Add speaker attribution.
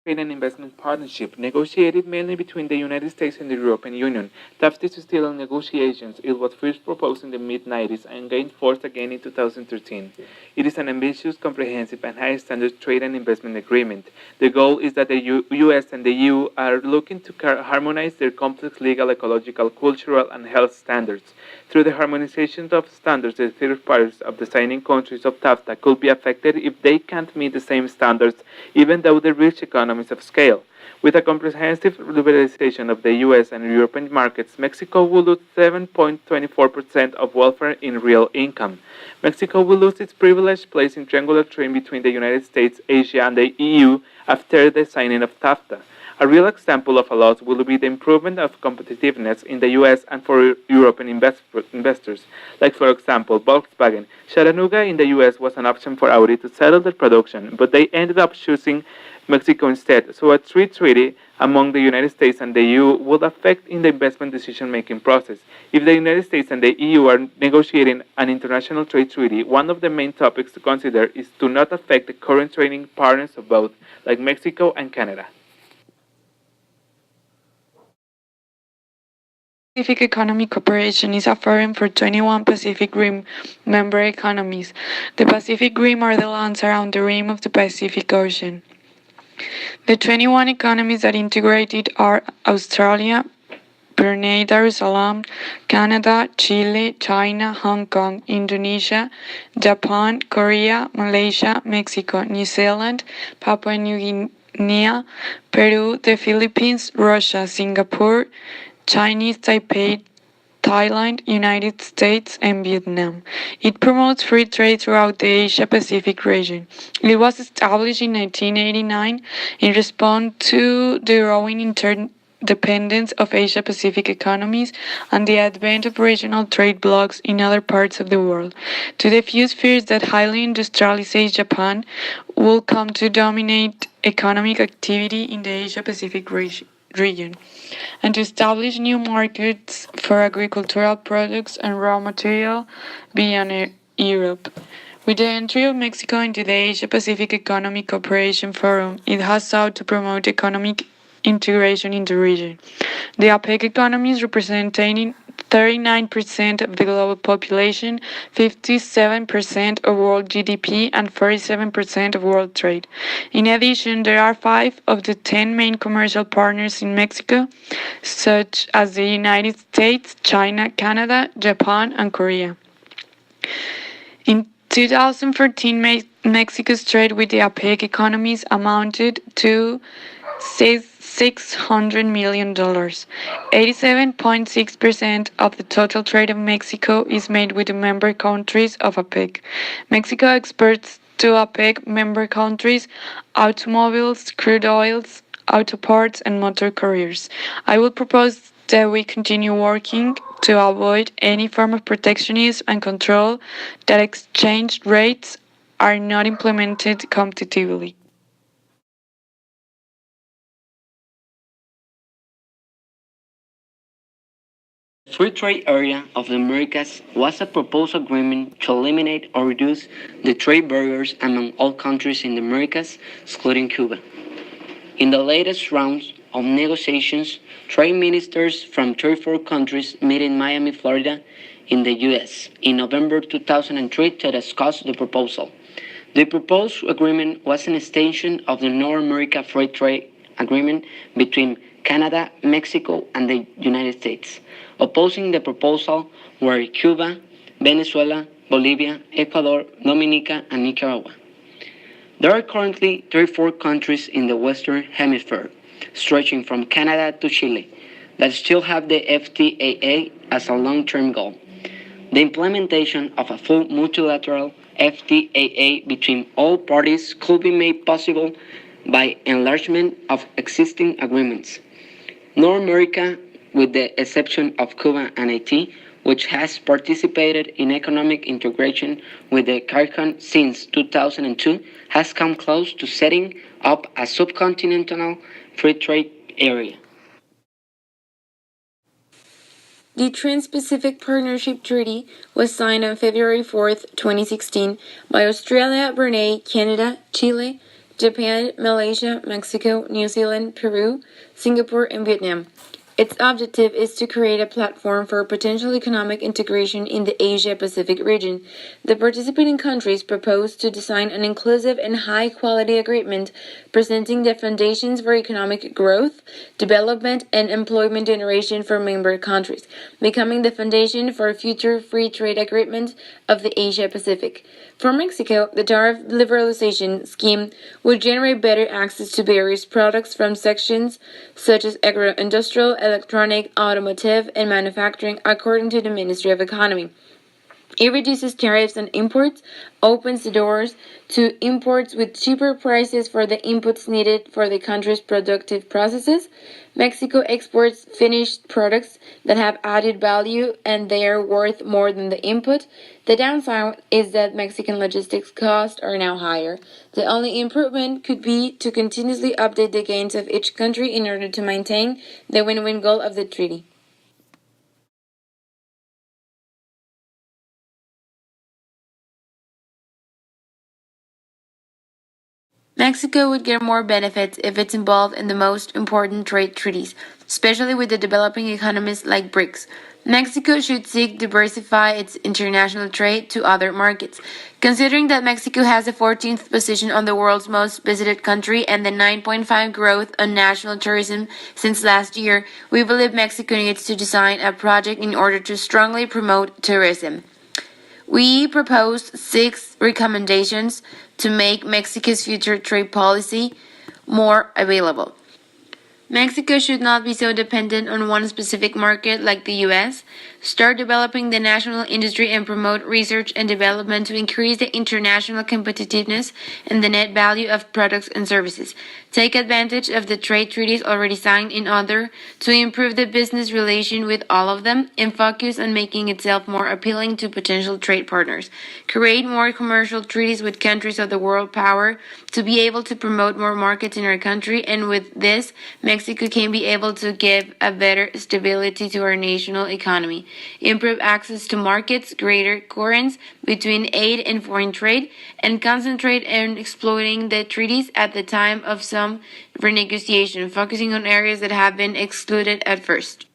Speaker 1: Trade and Investment Partnership, negotiated mainly between the United States and the European Union. TAFTA is still in negotiations. It was first proposed in the mid-90s and gained force again in 2013. It is an ambitious, comprehensive, and high-standard trade and investment agreement. The goal is that the US and the EU are looking to harmonize their complex legal, ecological, cultural, and health standards. Through the harmonization of standards, the third parties of the signing countries of TAFTA could be affected if they can't meet the same standards, even though they reach economies of scale. With a comprehensive liberalization of the US and European markets, Mexico will lose 7.24% of welfare in real income. Mexico will lose its privileged place in triangular trade between the United States, Asia, and the EU after the signing of TAFTA. A real example of a loss will be the improvement of competitiveness in the US and for European investors, like for example Volkswagen. Chattanooga in the US was an option for Audi to settle their production, but they ended up choosing Mexico instead, so a trade treaty among the United States and the EU would affect in the investment decision-making process. If the United States and the EU are negotiating an international trade treaty, one of the main topics to consider is to not affect the current trading partners of both, like Mexico and Canada.
Speaker 2: Pacific Economic Cooperation is a forum for 21 Pacific Rim member economies. The Pacific Rim are the lands around the rim of the Pacific Ocean. The 21 economies that integrated are Australia, Brunei Darussalam, Canada, Chile, China, Hong Kong, Indonesia, Japan, Korea, Malaysia, Mexico, New Zealand, Papua New Guinea, Peru, the Philippines, Russia, Singapore, Chinese Taipei, Thailand, United States, and Vietnam. It promotes free trade throughout the Asia-Pacific region. It was established in 1989 in response to the growing interdependence of Asia-Pacific economies and the advent of regional trade blocs in other parts of the world. To diffuse fears that highly industrialized Japan will come to dominate economic activity in the Asia-Pacific region, and to establish new markets for agricultural products and raw material beyond Europe. With the entry of Mexico into the Asia Pacific Economic Cooperation Forum, it has sought to promote economic integration in the region. The APEC economies representing 39% of the global population, 57% of world GDP, and 47% of world trade. In addition, there are 5 of the 10 main commercial partners in Mexico, such as the United States, China, Canada, Japan, and Korea. In 2014, Mexico's trade with the APEC economies amounted to $600 million. 87.6% of the total trade of Mexico is made with the member countries of APEC. Mexico exports to APEC member countries automobiles, crude oils, auto parts, and motor carriers. I will propose that we continue working to avoid any form of protectionism and control that exchange rates are not implemented competitively.
Speaker 3: Free Trade Area of the Americas was a proposed agreement to eliminate or reduce the trade barriers among all countries in the Americas, excluding Cuba. In the latest rounds of negotiations, trade ministers from 34 countries met in Miami, Florida, in the U.S. in November 2003 to discuss the proposal. The proposed agreement was an extension of the North America Free Trade Agreement between Canada, Mexico, and the United States. Opposing the proposal were Cuba, Venezuela, Bolivia, Ecuador, Dominica, and Nicaragua. There are currently 34 countries in the Western Hemisphere, stretching from Canada to Chile, that still have the FTAA as a long-term goal. The implementation of a full multilateral FTAA between all parties could be made possible by enlargement of existing agreements. North America, with the exception of Cuba and Haiti, which has participated in economic integration with the CARICOM since 2002, has come close to setting up a subcontinental free trade area.
Speaker 4: The Trans-Pacific Partnership Treaty was signed on February 4, 2016 by Australia, Brunei, Canada, Chile, Japan, Malaysia, Mexico, New Zealand, Peru, Singapore, and Vietnam. Its objective is to create a platform for potential economic integration in the Asia-Pacific region. The participating countries propose to design an inclusive and high-quality agreement presenting the foundations for economic growth, development, and employment generation for member countries, becoming the foundation for future free trade agreements of the Asia-Pacific. For Mexico, the tariff liberalization scheme would generate better access to various products from sections such as agro-industrial, electronic, automotive, and manufacturing, according to the Ministry of Economy. It reduces tariffs on imports, opens the doors to imports with cheaper prices for the inputs needed for the country's productive processes. Mexico exports finished products that have added value and they are worth more than the input. The downside is that Mexican logistics costs are now higher. The only improvement could be to continuously update the gains of each country in order to maintain the win-win goal of the treaty. Mexico would get more benefits if it's involved in the most important trade treaties, especially with the developing economies like BRICS. Mexico should seek to diversify its international trade to other markets. Considering that Mexico has the 14th position on the world's most visited country and the 9.5 growth on national tourism since last year, we believe Mexico needs to design a project in order to strongly promote tourism. We proposed 6 recommendations to make Mexico's future trade policy more available. Mexico should not be so dependent on one specific market like the US. Start developing the national industry and promote research and development to increase the international competitiveness and the net value of products and services. Take advantage of the trade treaties already signed in order to improve the business relation with all of them and focus on making itself more appealing to potential trade partners. Create more commercial treaties with countries of the world power to be able to promote more markets in our country, and with this, Mexico can be able to give a better stability to our national economy, improve access to markets, greater coherence between aid and foreign trade, and concentrate on exploiting the treaties at the time of some renegotiation, focusing on areas that have been excluded at first.